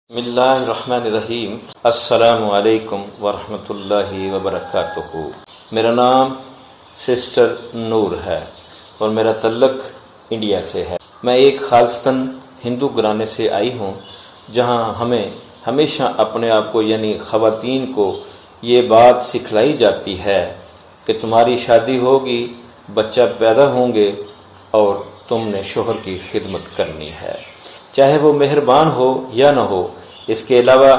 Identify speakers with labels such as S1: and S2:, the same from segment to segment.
S1: بسم اللہ الرحمن الرحیم۔ السلام علیکم ورحمۃ اللہ وبرکاتہ۔ میرا نام سسٹر نور ہے اور میرا تعلق انڈیا سے ہے۔ میں ایک خالصتاً ہندو گھرانے سے آئی ہوں، جہاں ہمیں ہمیشہ اپنے آپ کو یعنی خواتین کو یہ بات سکھلائی جاتی ہے کہ تمہاری شادی ہوگی، بچہ پیدا ہوں گے اور تم نے شوہر کی خدمت کرنی ہے، چاہے وہ مہربان ہو یا نہ ہو۔ اس کے علاوہ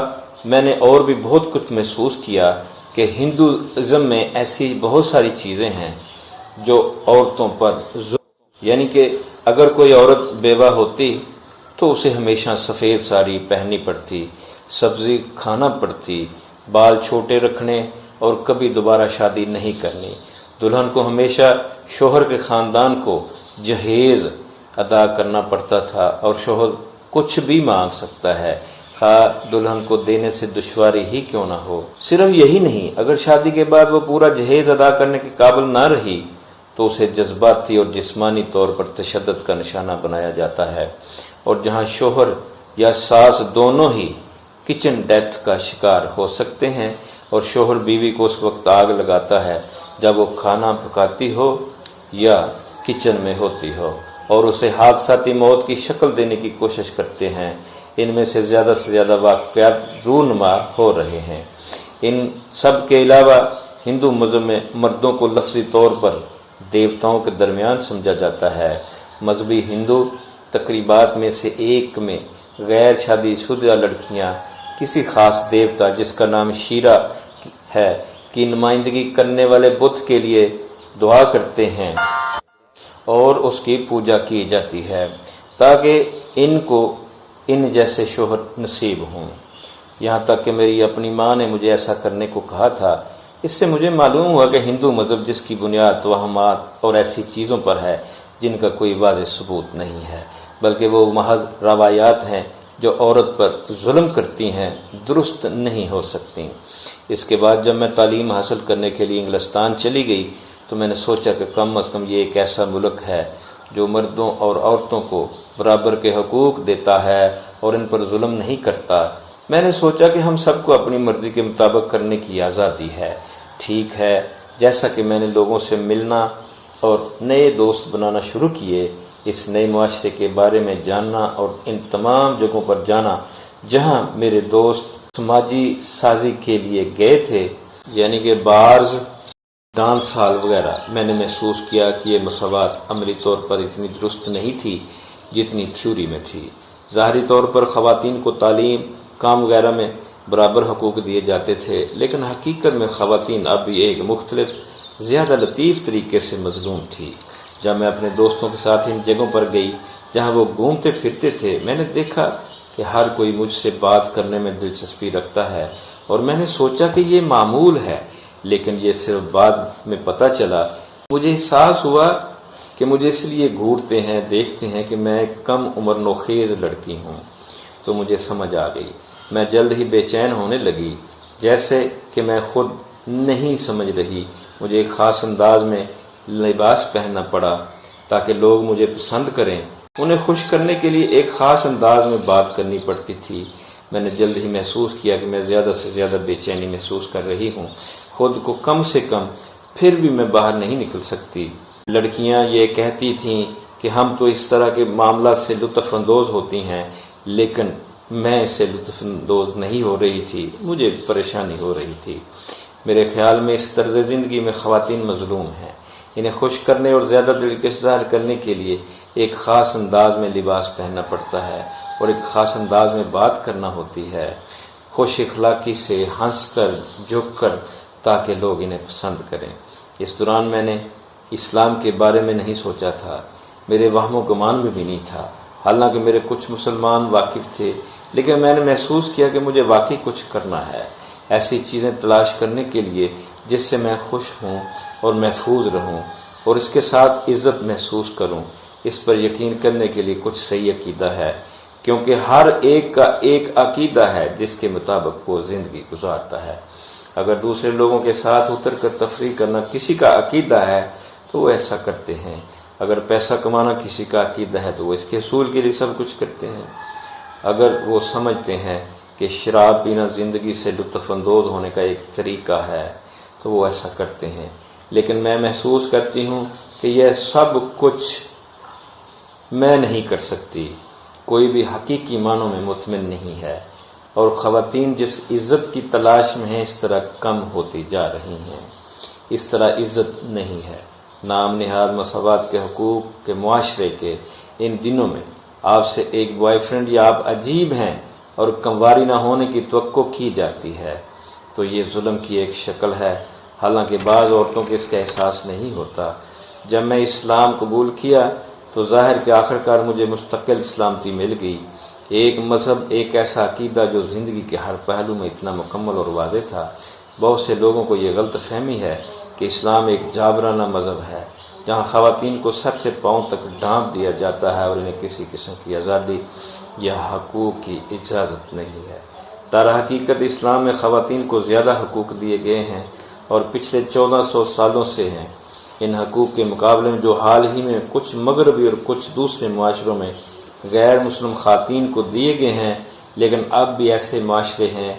S1: میں نے اور بھی بہت کچھ محسوس کیا کہ ہندوازم میں ایسی بہت ساری چیزیں ہیں جو عورتوں پر یعنی کہ اگر کوئی عورت بیوہ ہوتی تو اسے ہمیشہ سفید ساڑی پہننی پڑتی، سبزی کھانا پڑتی، بال چھوٹے رکھنے اور کبھی دوبارہ شادی نہیں کرنی۔ دلہن کو ہمیشہ شوہر کے خاندان کو جہیز ادا کرنا پڑتا تھا اور شوہر کچھ بھی مانگ سکتا ہے، خواہ دلہن کو دینے سے دشواری ہی کیوں نہ ہو۔ صرف یہی نہیں، اگر شادی کے بعد وہ پورا جہیز ادا کرنے کے قابل نہ رہی تو اسے جذباتی اور جسمانی طور پر تشدد کا نشانہ بنایا جاتا ہے، اور جہاں شوہر یا ساس دونوں ہی کچن ڈیتھ کا شکار ہو سکتے ہیں، اور شوہر بیوی کو اس وقت آگ لگاتا ہے جب وہ کھانا پکاتی ہو یا کچن میں ہوتی ہو، اور اسے حادثاتی موت کی شکل دینے کی کوشش کرتے ہیں۔ ان میں سے زیادہ واقعات رونما ہو رہے ہیں۔ ان سب کے علاوہ ہندو مذہب میں مردوں کو لفظی طور پر دیوتاؤں کے درمیان سمجھا جاتا ہے۔ مذہبی ہندو تقریبات میں سے ایک میں غیر شادی شدہ لڑکیاں کسی خاص دیوتا جس کا نام شیرا ہے کی نمائندگی کرنے والے بت کے لیے دعا کرتے ہیں اور اس کی پوجا کی جاتی ہے تاکہ ان کو ان جیسے شوہر نصیب ہوں۔ یہاں تک کہ میری اپنی ماں نے مجھے ایسا کرنے کو کہا تھا۔ اس سے مجھے معلوم ہوا کہ ہندو مذہب جس کی بنیاد توہمات اور ایسی چیزوں پر ہے جن کا کوئی واضح ثبوت نہیں ہے، بلکہ وہ محض روایات ہیں جو عورت پر ظلم کرتی ہیں، درست نہیں ہو سکتی۔ اس کے بعد جب میں تعلیم حاصل کرنے کے لیے انگلستان چلی گئی تو میں نے سوچا کہ کم از کم یہ ایک ایسا ملک ہے جو مردوں اور عورتوں کو برابر کے حقوق دیتا ہے اور ان پر ظلم نہیں کرتا۔ میں نے سوچا کہ ہم سب کو اپنی مرضی کے مطابق کرنے کی آزادی ہے۔ ٹھیک ہے، جیسا کہ میں نے لوگوں سے ملنا اور نئے دوست بنانا شروع کیے، اس نئے معاشرے کے بارے میں جاننا اور ان تمام جگہوں پر جانا جہاں میرے دوست سماجی سازی کے لیے گئے تھے، یعنی کہ بارز، ڈانس ہال وغیرہ، میں نے محسوس کیا کہ یہ مساوات عملی طور پر اتنی درست نہیں تھی جتنی تھیوری میں تھی۔ ظاہری طور پر خواتین کو تعلیم، کام وغیرہ میں برابر حقوق دیے جاتے تھے، لیکن حقیقت میں خواتین اب بھی ایک مختلف، زیادہ لطیف طریقے سے مظلوم تھی۔ جب میں اپنے دوستوں کے ساتھ ان جگہوں پر گئی جہاں وہ گھومتے پھرتے تھے، میں نے دیکھا کہ ہر کوئی مجھ سے بات کرنے میں دلچسپی رکھتا ہے، اور میں نے سوچا کہ یہ معمول ہے، لیکن یہ صرف بعد میں پتہ چلا۔ مجھے احساس ہوا کہ مجھے اس لیے گھورتے ہیں، دیکھتے ہیں کہ میں ایک کم عمر نوخیز لڑکی ہوں۔ تو مجھے سمجھ آ گئی، میں جلد ہی بے چین ہونے لگی، جیسے کہ میں خود نہیں سمجھ رہی۔ مجھے ایک خاص انداز میں لباس پہننا پڑا تاکہ لوگ مجھے پسند کریں۔ انہیں خوش کرنے کے لیے ایک خاص انداز میں بات کرنی پڑتی تھی۔ میں نے جلد ہی محسوس کیا کہ میں زیادہ سے زیادہ بے چینی محسوس کر رہی ہوں، خود کو کم سے کم، پھر بھی میں باہر نہیں نکل سکتی۔ لڑکیاں یہ کہتی تھیں کہ ہم تو اس طرح کے معاملات سے لطف اندوز ہوتی ہیں، لیکن میں اس سے لطف اندوز نہیں ہو رہی تھی، مجھے پریشانی ہو رہی تھی۔ میرے خیال میں اس طرز زندگی میں خواتین مظلوم ہیں۔ انہیں خوش کرنے اور زیادہ دلکش ظاہر کرنے کے لیے ایک خاص انداز میں لباس پہننا پڑتا ہے اور ایک خاص انداز میں بات کرنا ہوتی ہے، خوش اخلاقی سے، ہنس کر، جھک کر، تاکہ لوگ انہیں پسند کریں۔ اس دوران میں نے اسلام کے بارے میں نہیں سوچا تھا، میرے وہم و گمان میں بھی نہیں تھا، حالانکہ میرے کچھ مسلمان واقف تھے، لیکن میں نے محسوس کیا کہ مجھے واقعی کچھ کرنا ہے، ایسی چیزیں تلاش کرنے کے لیے جس سے میں خوش ہوں اور محفوظ رہوں اور اس کے ساتھ عزت محسوس کروں۔ اس پر یقین کرنے کے لیے کچھ صحیح عقیدہ ہے، کیونکہ ہر ایک کا ایک عقیدہ ہے جس کے مطابق وہ زندگی گزارتا ہے۔ اگر دوسرے لوگوں کے ساتھ اتر کر تفریح کرنا کسی کا عقیدہ ہے تو وہ ایسا کرتے ہیں، اگر پیسہ کمانا کسی کا عقیدہ ہے تو وہ اس کے حصول کے لیے سب کچھ کرتے ہیں۔ اگر وہ سمجھتے ہیں کہ شراب پینا زندگی سے لطف اندوز ہونے کا ایک طریقہ ہے تو وہ ایسا کرتے ہیں، لیکن میں محسوس کرتی ہوں کہ یہ سب کچھ میں نہیں کر سکتی۔ کوئی بھی حقیقی معنوں میں مطمئن نہیں ہے، اور خواتین جس عزت کی تلاش میں ہیں اس طرح کم ہوتی جا رہی ہیں۔ اس طرح عزت نہیں ہے۔ نام نہاد مساوات کے حقوق کے معاشرے کے ان دنوں میں آپ سے ایک بوائے فرینڈ یا آپ عجیب ہیں اور کمواری نہ ہونے کی توقع کی جاتی ہے تو یہ ظلم کی ایک شکل ہے، حالانکہ بعض عورتوں کو اس کا احساس نہیں ہوتا۔ جب میں اسلام قبول کیا تو ظاہر کہ آخرکار مجھے مستقل سلامتی مل گئی، ایک مذہب، ایک ایسا عقیدہ جو زندگی کے ہر پہلو میں اتنا مکمل اور واضح تھا۔ بہت سے لوگوں کو یہ غلط فہمی ہے کہ اسلام ایک جابرانہ مذہب ہے جہاں خواتین کو سر سے پاؤں تک ڈھانپ دیا جاتا ہے اور انہیں کسی قسم کی آزادی یا حقوق کی اجازت نہیں ہے۔ درحقیقت اسلام میں خواتین کو زیادہ حقوق دیے گئے ہیں اور پچھلے 1400 سالوں سے ہیں۔ ان حقوق کے مقابلے میں جو حال ہی میں کچھ مغربی اور کچھ دوسرے معاشروں میں غیر مسلم خواتین کو دیے گئے ہیں، لیکن اب بھی ایسے معاشرے ہیں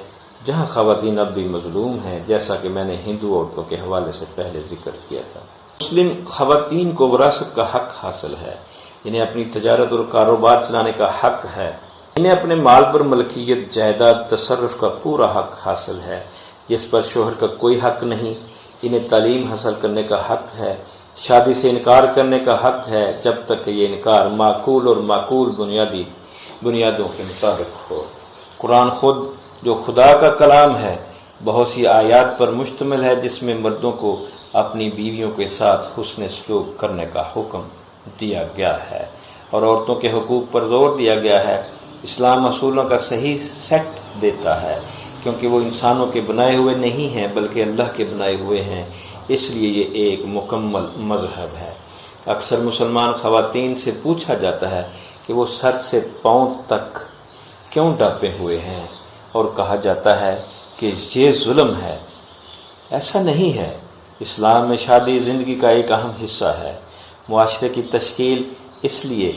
S1: جہاں خواتین اب بھی مظلوم ہیں، جیسا کہ میں نے ہندو عورتوں کے حوالے سے پہلے ذکر کیا تھا۔ مسلم خواتین کو وراثت کا حق حاصل ہے، انہیں اپنی تجارت اور کاروبار چلانے کا حق ہے، انہیں اپنے مال پر ملکیت، جائیداد، تصرف کا پورا حق حاصل ہے جس پر شوہر کا کوئی حق نہیں۔ انہیں تعلیم حاصل کرنے کا حق ہے، شادی سے انکار کرنے کا حق ہے جب تک کہ یہ انکار معقول اور معقول بنیادوں کے مطابق ہو۔ قرآن خود جو خدا کا کلام ہے بہت سی آیات پر مشتمل ہے جس میں مردوں کو اپنی بیویوں کے ساتھ حسن سلوک کرنے کا حکم دیا گیا ہے اور عورتوں کے حقوق پر زور دیا گیا ہے۔ اسلام اصولوں کا صحیح سیٹ دیتا ہے کیونکہ وہ انسانوں کے بنائے ہوئے نہیں ہیں بلکہ اللہ کے بنائے ہوئے ہیں، اس لیے یہ ایک مکمل مذہب ہے۔ اکثر مسلمان خواتین سے پوچھا جاتا ہے کہ وہ سر سے پاؤں تک کیوں ڈھانپے ہوئے ہیں اور کہا جاتا ہے کہ یہ ظلم ہے۔ ایسا نہیں ہے۔ اسلام میں شادی زندگی کا ایک اہم حصہ ہے۔ معاشرے کی تشکیل اس لیے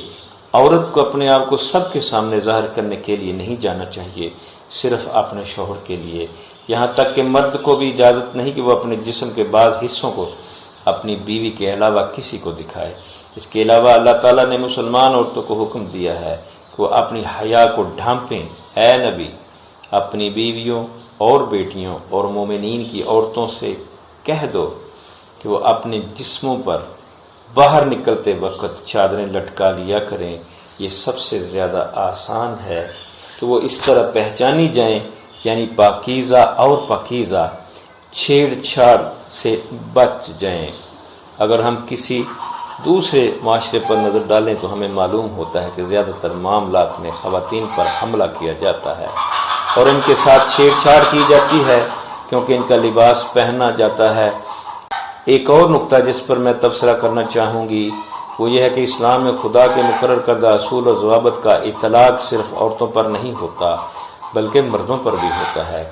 S1: عورت کو اپنے آپ کو سب کے سامنے ظاہر کرنے کے لیے نہیں جانا چاہیے، صرف اپنے شوہر کے لیے۔ یہاں تک کہ مرد کو بھی اجازت نہیں کہ وہ اپنے جسم کے بعض حصوں کو اپنی بیوی کے علاوہ کسی کو دکھائے۔ اس کے علاوہ اللہ تعالیٰ نے مسلمان عورتوں کو حکم دیا ہے کہ وہ اپنی حیا کو ڈھانپیں۔ اے نبی، اپنی بیویوں اور بیٹیوں اور مومنین کی عورتوں سے کہہ دو کہ وہ اپنے جسموں پر باہر نکلتے وقت چادریں لٹکا لیا کریں۔ یہ سب سے زیادہ آسان ہے کہ وہ اس طرح پہچانی جائیں، یعنی پاکیزہ اور پاکیزہ چھیڑ چھاڑ سے بچ جائیں۔ اگر ہم کسی دوسرے معاشرے پر نظر ڈالیں تو ہمیں معلوم ہوتا ہے کہ زیادہ تر معاملات میں خواتین پر حملہ کیا جاتا ہے اور ان کے ساتھ چھیڑ چھاڑ کی جاتی ہے کیونکہ ان کا لباس پہنا جاتا ہے۔ ایک اور نقطہ جس پر میں تبصرہ کرنا چاہوں گی وہ یہ ہے کہ اسلام میں خدا کے مقرر کردہ اصول اور ضوابط کا اطلاق صرف عورتوں پر نہیں ہوتا بلکہ مردوں پر بھی ہوتا ہے۔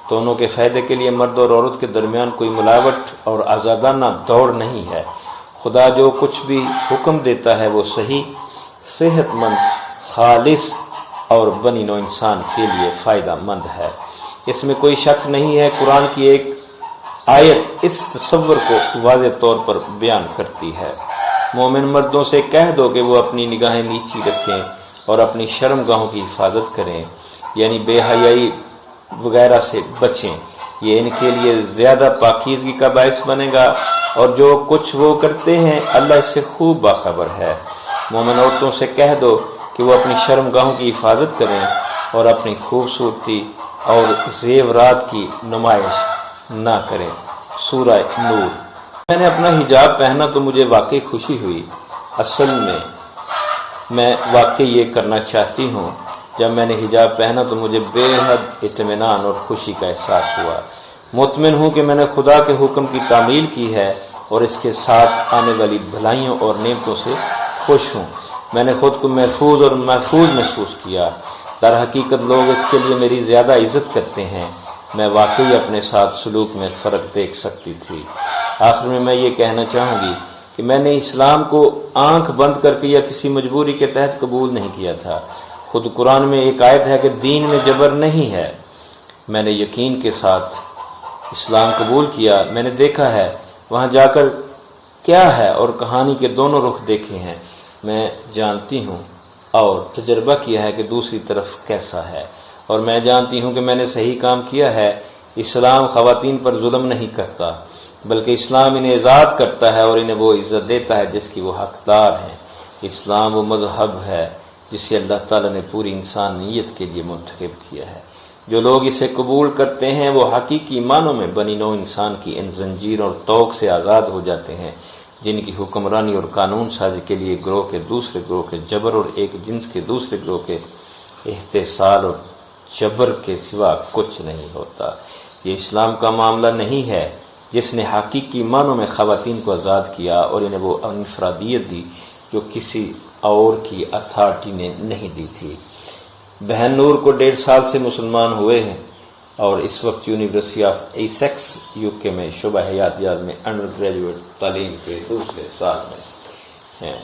S1: دونوں کے فائدے کے لیے مرد اور عورت کے درمیان کوئی ملاوٹ اور آزادانہ دوڑ نہیں ہے۔ خدا جو کچھ بھی حکم دیتا ہے وہ صحیح، صحت مند، خالص اور بنی نوع انسان کے لیے فائدہ مند ہے۔ اس میں کوئی شک نہیں ہے۔ قرآن کی ایک آیت اس تصور کو واضح طور پر بیان کرتی ہے۔ مومن مردوں سے کہہ دو کہ وہ اپنی نگاہیں نیچی رکھیں اور اپنی شرم گاہوں کی حفاظت کریں، یعنی بے حیائی وغیرہ سے بچیں۔ یہ ان کے لیے زیادہ پاکیزگی کا باعث بنے گا اور جو کچھ وہ کرتے ہیں اللہ اس سے خوب باخبر ہے۔ مومن عورتوں سے کہہ دو کہ وہ اپنی شرم گاہوں کی حفاظت کریں اور اپنی خوبصورتی اور زیورات کی نمائش نہ کریں۔ سورہ نور۔ میں نے اپنا حجاب پہنا تو مجھے واقعی خوشی ہوئی۔ اصل میں واقعی یہ کرنا چاہتی ہوں۔ جب میں نے حجاب پہنا تو مجھے بے حد اطمینان اور خوشی کا احساس ہوا۔ مطمئن ہوں کہ میں نے خدا کے حکم کی تعمیل کی ہے اور اس کے ساتھ آنے والی بھلائیوں اور نعمتوں سے خوش ہوں۔ میں نے خود کو محفوظ اور محفوظ محسوس کیا۔ در حقیقت لوگ اس کے لیے میری زیادہ عزت کرتے ہیں۔ میں واقعی اپنے ساتھ سلوک میں فرق دیکھ سکتی تھی۔ آخر میں یہ کہنا چاہوں گی کہ میں نے اسلام کو آنکھ بند کر کے یا کسی مجبوری کے تحت قبول نہیں کیا تھا۔ خود قرآن میں ایک آیت ہے کہ دین میں جبر نہیں ہے۔ میں نے یقین کے ساتھ اسلام قبول کیا، میں نے دیکھا ہے وہاں جا کر کیا ہے اور کہانی کے دونوں رخ دیکھے ہیں، میں جانتی ہوں اور تجربہ کیا ہے کہ دوسری طرف کیسا ہے، اور میں جانتی ہوں کہ میں نے صحیح کام کیا ہے۔ اسلام خواتین پر ظلم نہیں کرتا، بلکہ اسلام انہیں آزاد کرتا ہے اور انہیں وہ عزت دیتا ہے جس کی وہ حقدار ہیں۔ اسلام وہ مذہب ہے جسے اللہ تعالیٰ نے پوری انسانیت کے لیے منتخب کیا ہے۔ جو لوگ اسے قبول کرتے ہیں وہ حقیقی معنوں میں بنی نوع انسان کی ان زنجیروں اور طوق سے آزاد ہو جاتے ہیں جن کی حکمرانی اور قانون سازی کے لیے گروہ کے دوسرے گروہ کے جبر اور ایک جنس کے دوسرے گروہ کے احتسال اور جبر کے سوا کچھ نہیں ہوتا۔ یہ اسلام کا معاملہ نہیں ہے جس نے حقیقی معنوں میں خواتین کو آزاد کیا اور انہیں وہ انفرادیت دی جو کسی اور کی اتھارٹی نے نہیں دی تھی۔ بہن نور کو 1.5 سال سے مسلمان ہوئے ہیں اور اس وقت یونیورسٹی آف ایسیکس UK میں شعبہ حیاتیات میں انڈر گریجویٹ تعلیم کے دوسرے سال میں ہیں۔